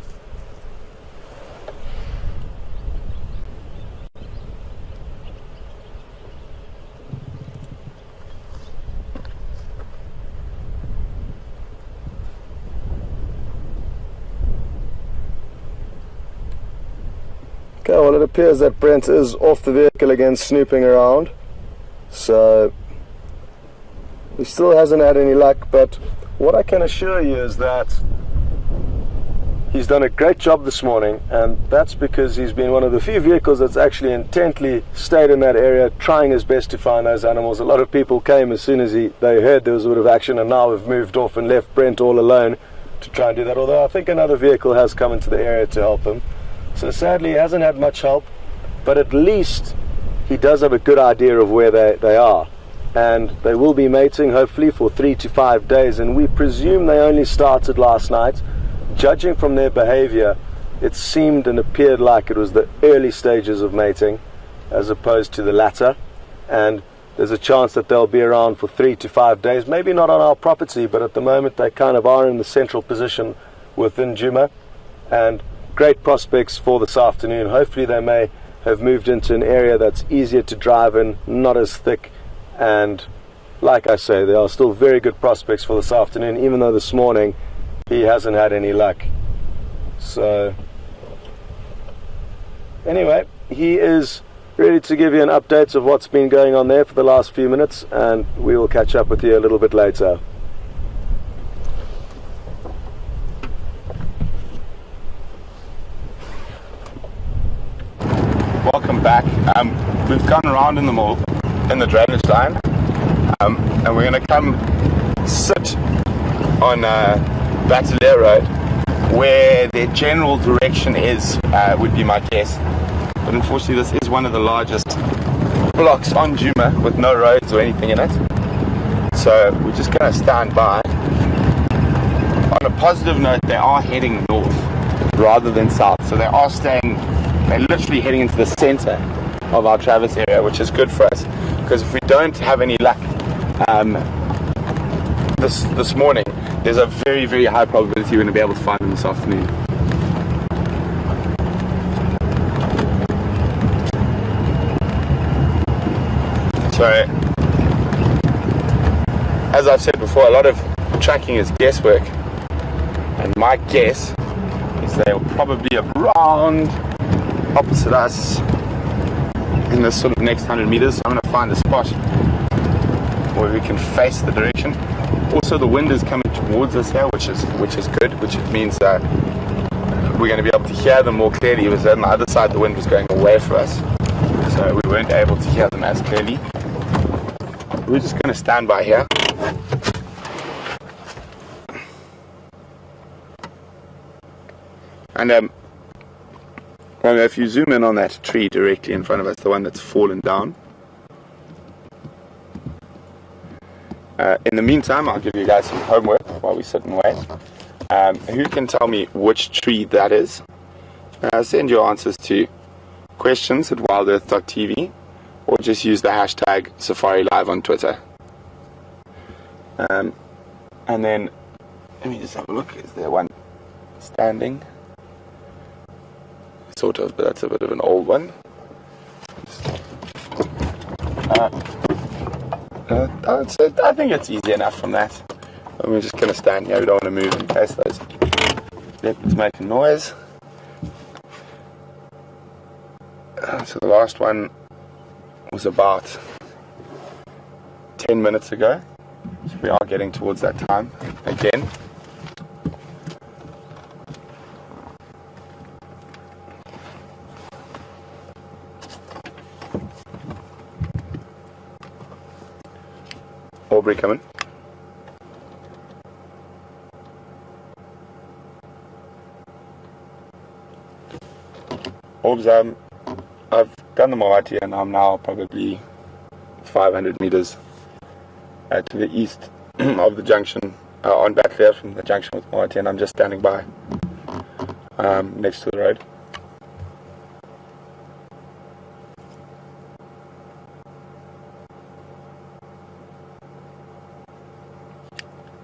Okay, well, it appears that Brent is off the vehicle again, snooping around, so he still hasn't had any luck. But what I can assure you is that he's done a great job this morning, and that's because he's been one of the few vehicles that's actually intently stayed in that area, trying his best to find those animals. A lot of people came as soon as they heard there was a bit of action, and now have moved off and left Brent all alone to try and do that, although I think another vehicle has come into the area to help him. So sadly he hasn't had much help, but at least he does have a good idea of where they are. and they will be mating hopefully for 3 to 5 days, and we presume they only started last night. Judging from their behavior, it seemed and appeared like it was the early stages of mating as opposed to the latter, and there's a chance that they'll be around for 3 to 5 days, maybe not on our property, but at the moment they kind of are in the central position within Juma, and great prospects for this afternoon. Hopefully they may have moved into an area that's easier to drive in, not as thick, and like I say, there are still very good prospects for this afternoon, even though this morning he hasn't had any luck. So anyway, he is ready to give you an update of what's been going on there for the last few minutes, and we will catch up with you a little bit later. Welcome back. We've gone around in the mall, in the drainage line, and we're going to come sit on Bateleur Road, where their general direction is, would be my guess. But unfortunately this is one of the largest blocks on Juma with no roads or anything in it. So we're just going to stand by. On a positive note, they are heading north rather than south. So they're literally heading into the center of our Travis area, which is good for us, because if we don't have any luck this morning, there's a very, very high probability we're going to be able to find them this afternoon. So, as I've said before, a lot of tracking is guesswork, and my guess is they'll probably be around opposite us in this sort of next 100 meters. I'm going to find a spot where we can face the direction. Also, the wind is coming towards us here, which is good, which means that we're going to be able to hear them more clearly. It was on the other side, the wind was going away for us, so we weren't able to hear them as clearly. We're just going to stand by here. And if you zoom in on that tree directly in front of us, the one that's fallen down. In the meantime, I'll give you guys some homework while we sit and wait. Who can tell me which tree that is? Send your answers to questions@wildearth.tv, or just use the hashtag Safari Live on Twitter. And then, let me just have a look. Is there one standing? Sort of, but that's a bit of an old one. I think it's easy enough from that. We're just going to stand here. We don't want to move in case those leopards make a noise. So the last one was about 10 minutes ago. So we are getting towards that time again. Aubrey coming. Orbs, I've done the Moati and I'm now probably 500 meters to the east of the junction, on Bateleur from the junction with Moati, and I'm just standing by next to the road.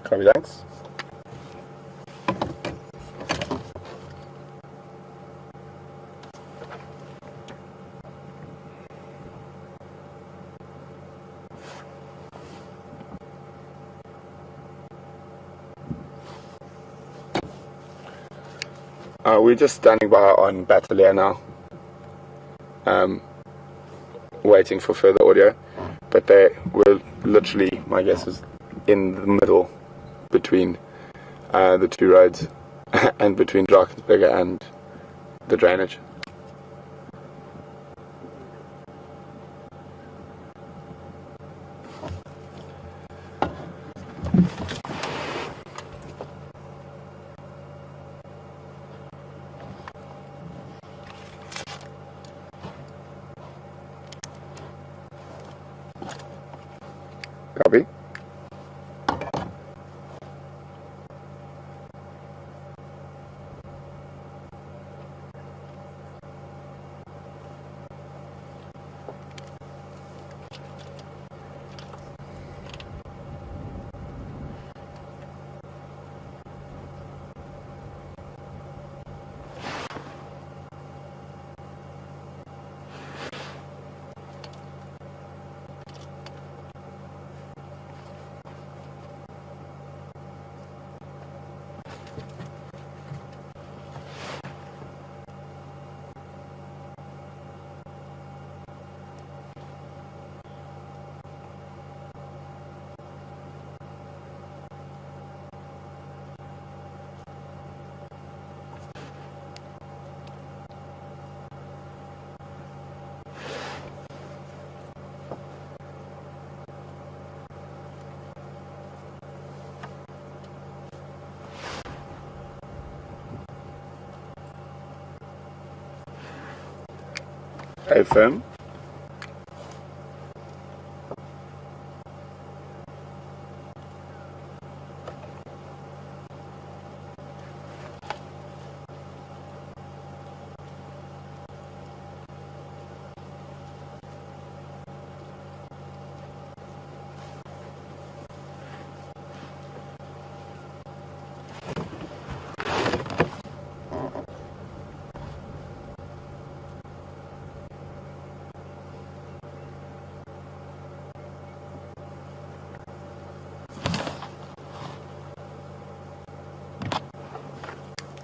Copy, thanks. We're just standing by on Bateleur now, waiting for further audio, but they were literally, my guess is, in the middle between the two roads and between Drakensberger and the drainage. Stay firm.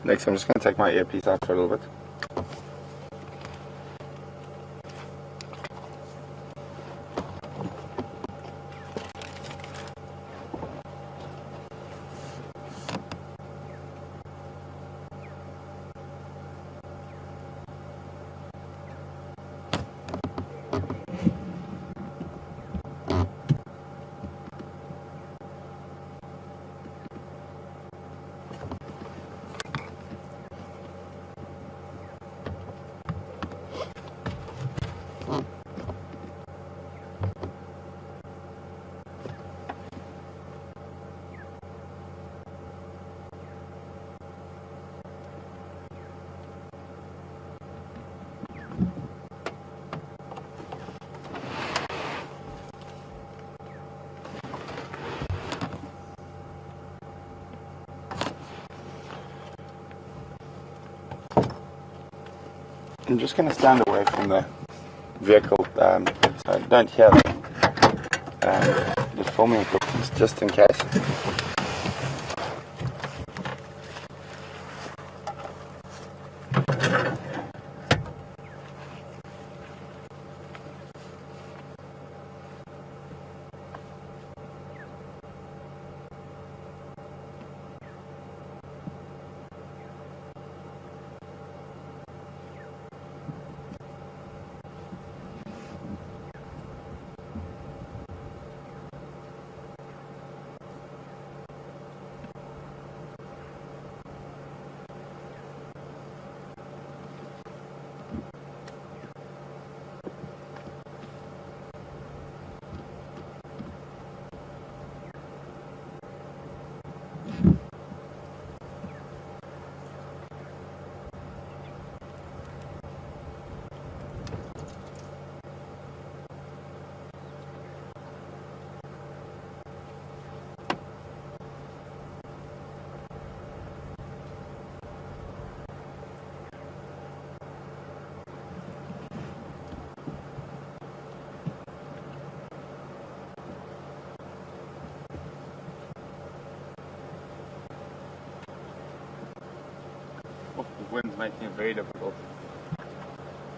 Next, I'm just going to take my earpiece out for a little bit. I'm just going to stand away from the vehicle so I don't hear the filming equipment, just in case. The wind's making it very difficult.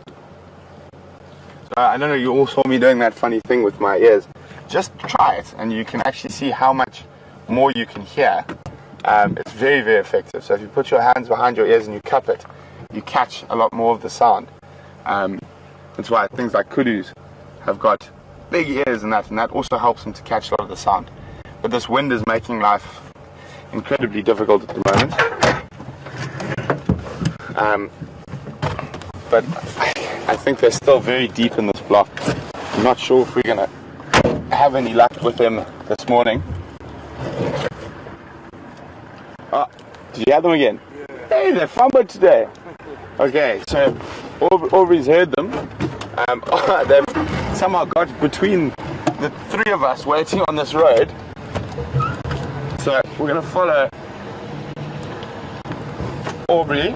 So I don't know, you all saw me doing that funny thing with my ears. Just try it and you can actually see how much more you can hear. It's very, very effective. So if you put your hands behind your ears and you cup it, you catch a lot more of the sound. That's why things like kudus have got big ears and that also helps them to catch a lot of the sound. But this wind is making life incredibly difficult at the moment. But I think they're still very deep in this block. I'm not sure if we're going to have any luck with them this morning. Oh, did you hear them again? Yeah. Hey, they fumbled today. Okay, so Aubrey's heard them. They've somehow got between the three of us waiting on this road. So we're going to follow Aubrey.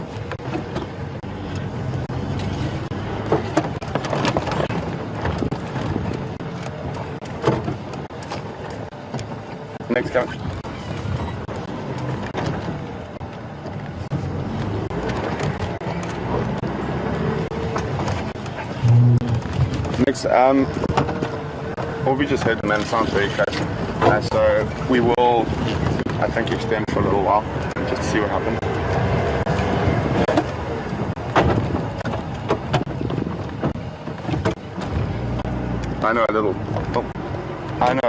Next couch. Next, we just heard the man, sounds very close. So we will, I think, extend for a little while just to see what happens. I know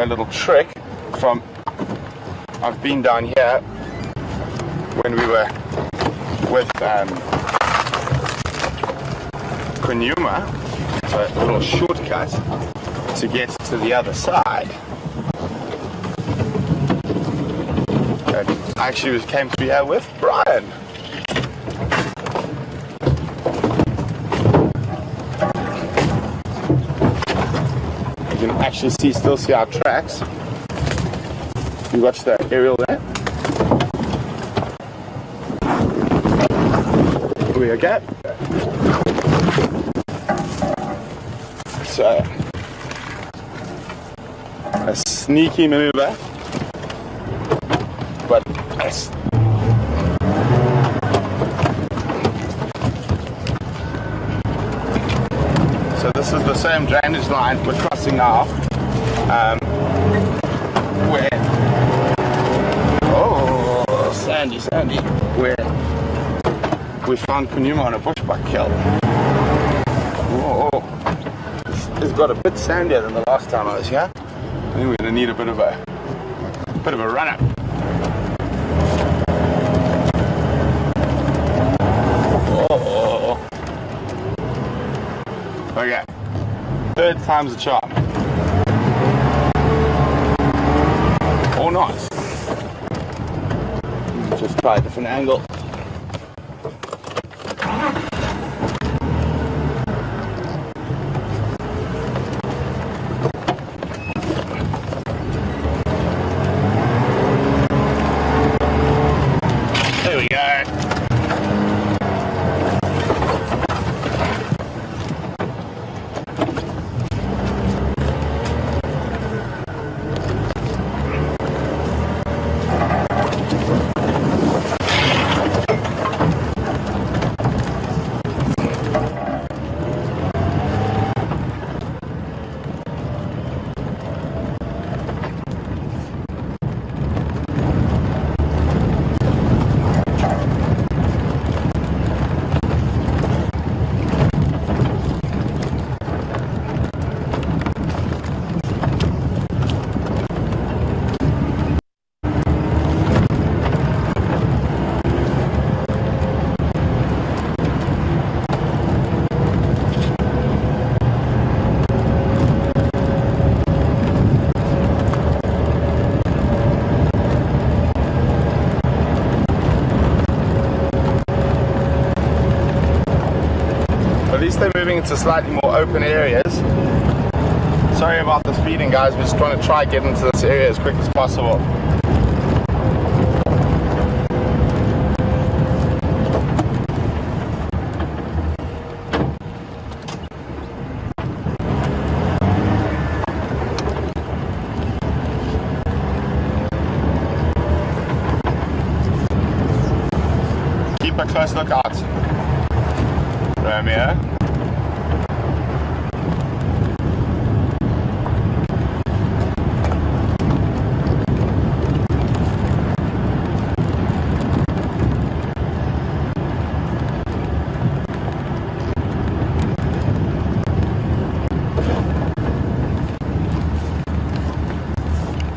a little trick from. I've been down here when we were with Kunyuma, So a little shortcut to get to the other side. I actually came through here with Brian. You can actually still see our tracks. You watch the aerial there. Here we go. So, a sneaky maneuver, but so this is the same drainage line we're crossing now, where, oh, sandy, where we found Kunyuma on a bushbuck kill. Whoa. It's got a bit sandier than the last time I was here. I think we're going to need a bit of a run up. Oh. Okay, third time's the charm. Or not. Just try a different angle. They're moving into slightly more open areas. Sorry about the speeding, guys. We're just trying to get into this area as quick as possible. Keep a close look out, Romeo.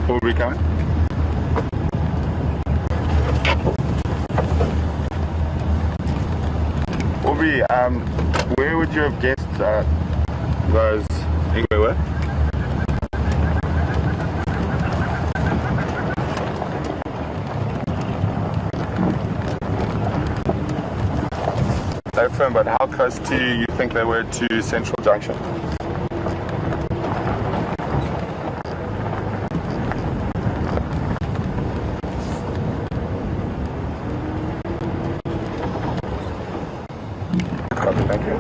Will we coming? Aubrey, where would you have guessed those Ingwe were? No firm, but how close to you think they were to Central Junction? Thank you.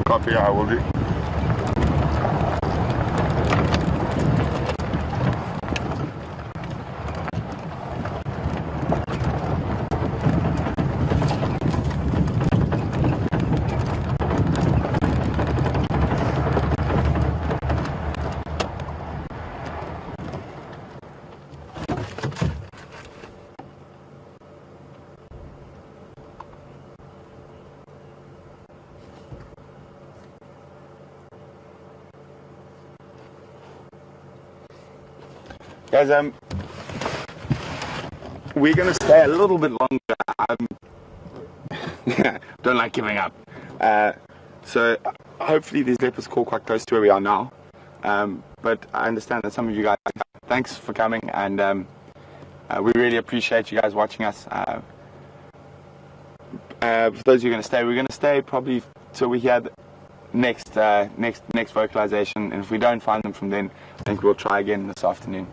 Copy, I will do. Guys, we're going to stay a little bit longer. Don't like giving up. So hopefully these leopards call quite close to where we are now. But I understand that some of you guys, thanks for coming, and we really appreciate you guys watching us. For those who are going to stay, we're going to stay probably till we hear the next vocalization, and if we don't find them from then, I think we'll try again this afternoon.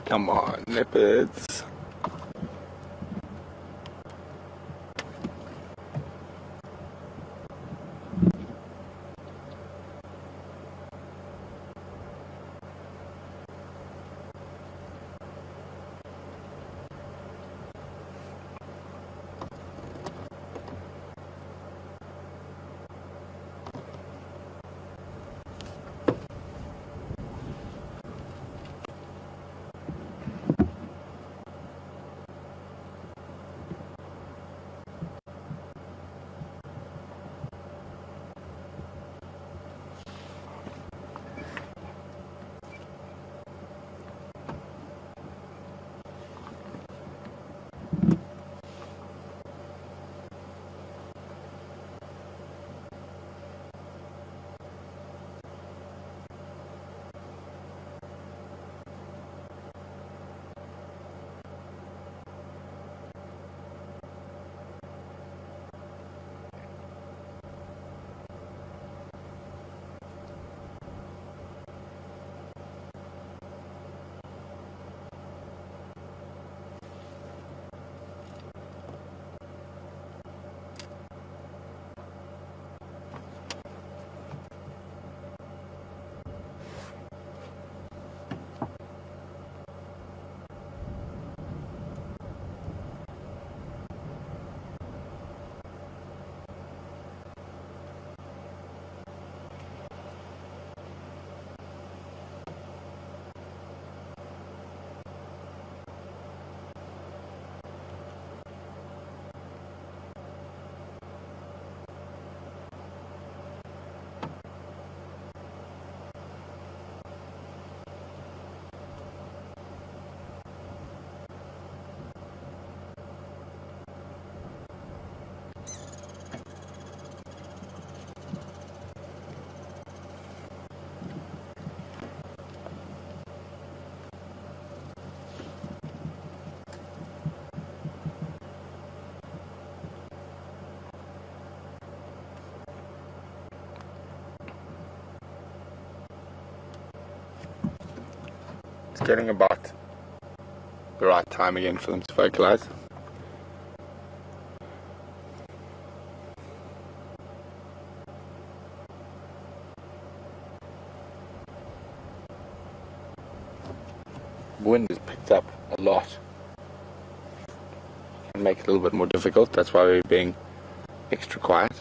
Come on, leopards. It's getting about the right time again for them to vocalize. wind is picked up a lot. And make it a little bit more difficult. That's why we're being extra quiet.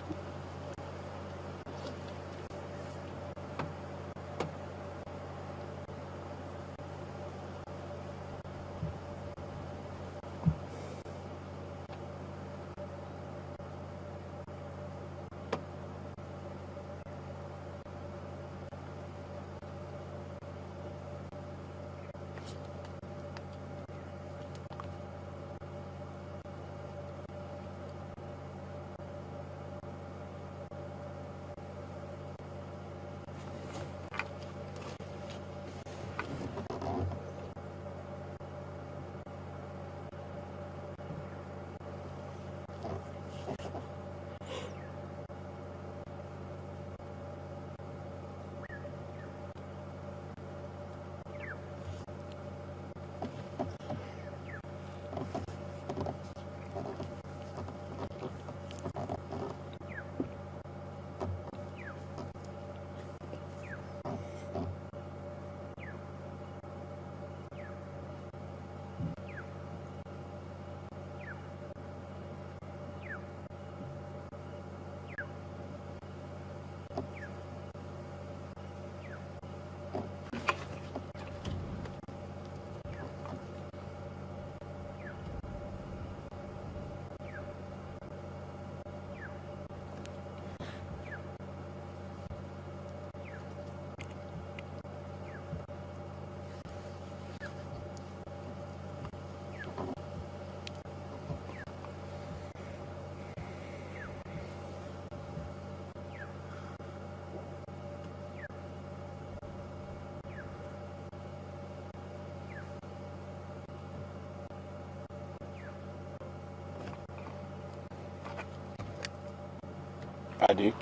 I do.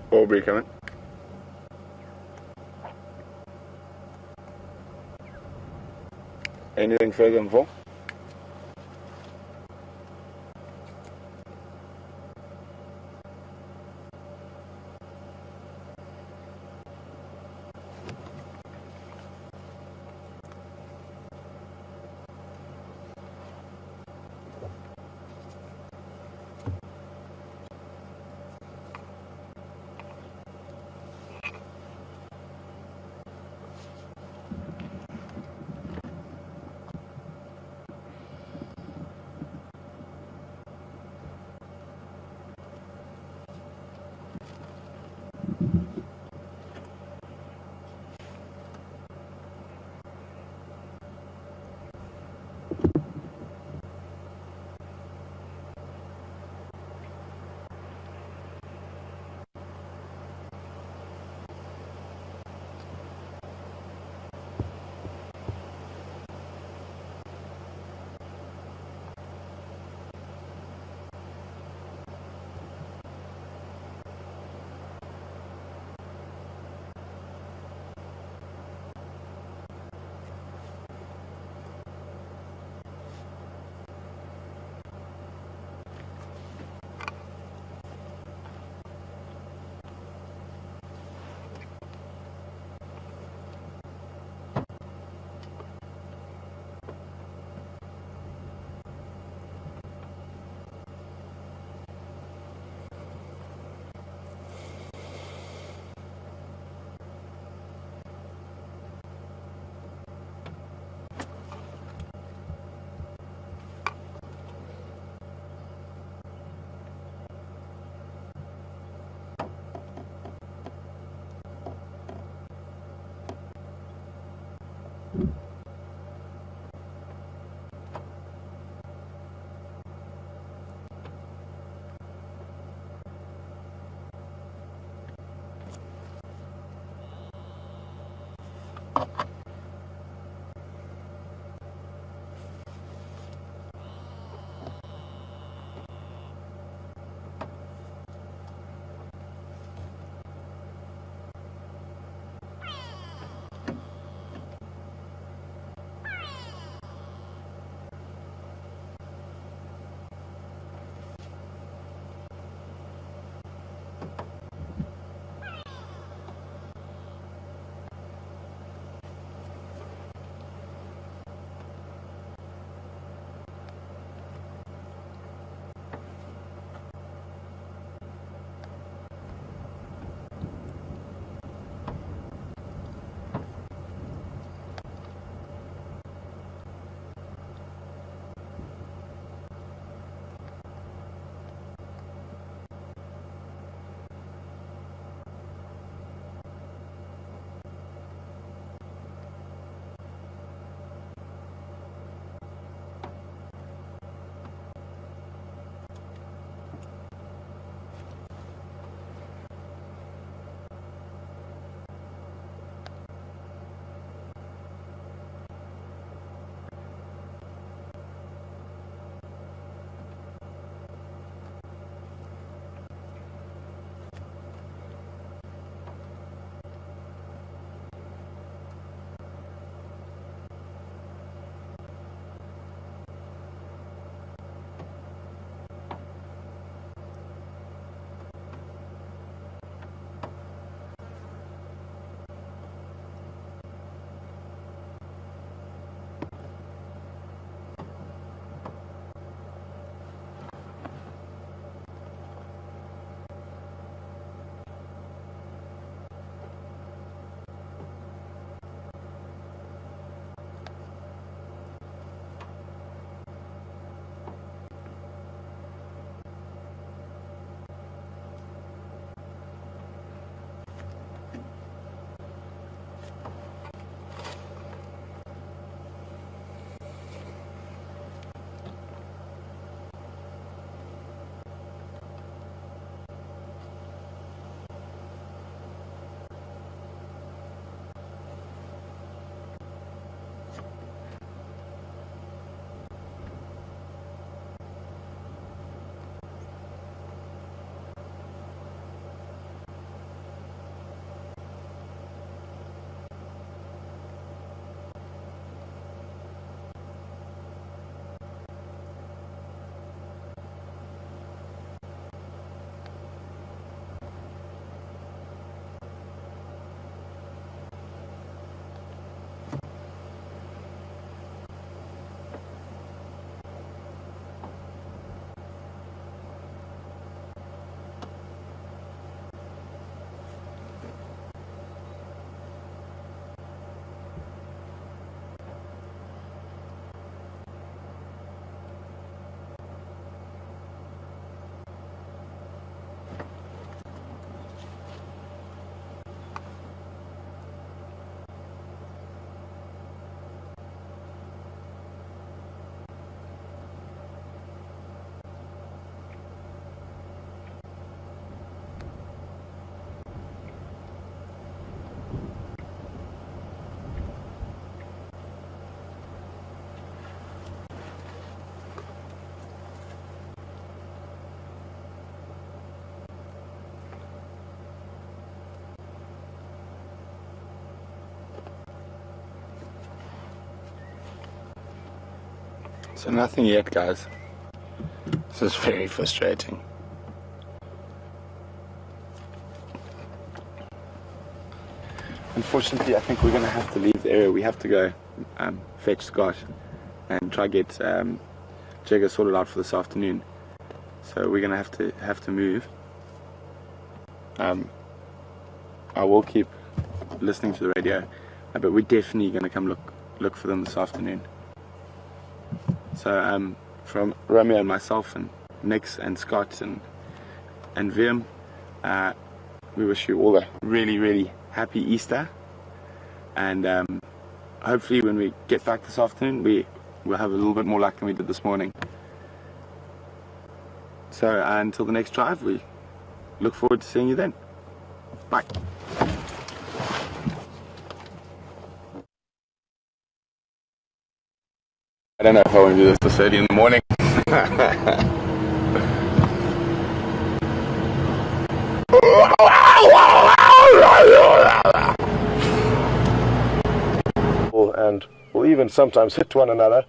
Aubrey coming. Anything further than 4? So nothing yet, guys. This is very frustrating. Unfortunately, I think we're going to have to leave the area. We have to go fetch Scott and try get jigga sorted out for this afternoon. So we're going to have to move. I will keep listening to the radio, but we're definitely going to come look for them this afternoon. So from Romeo and myself and Nix and Scott and Vim, we wish you all a really, really happy Easter, and hopefully when we get back this afternoon, we'll have a little bit more luck than we did this morning. So until the next drive, we look forward to seeing you then. Bye. I don't know if I want to do this this early in the morning. And we'll even sometimes hit one another,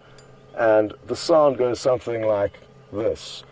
and the sound goes something like this.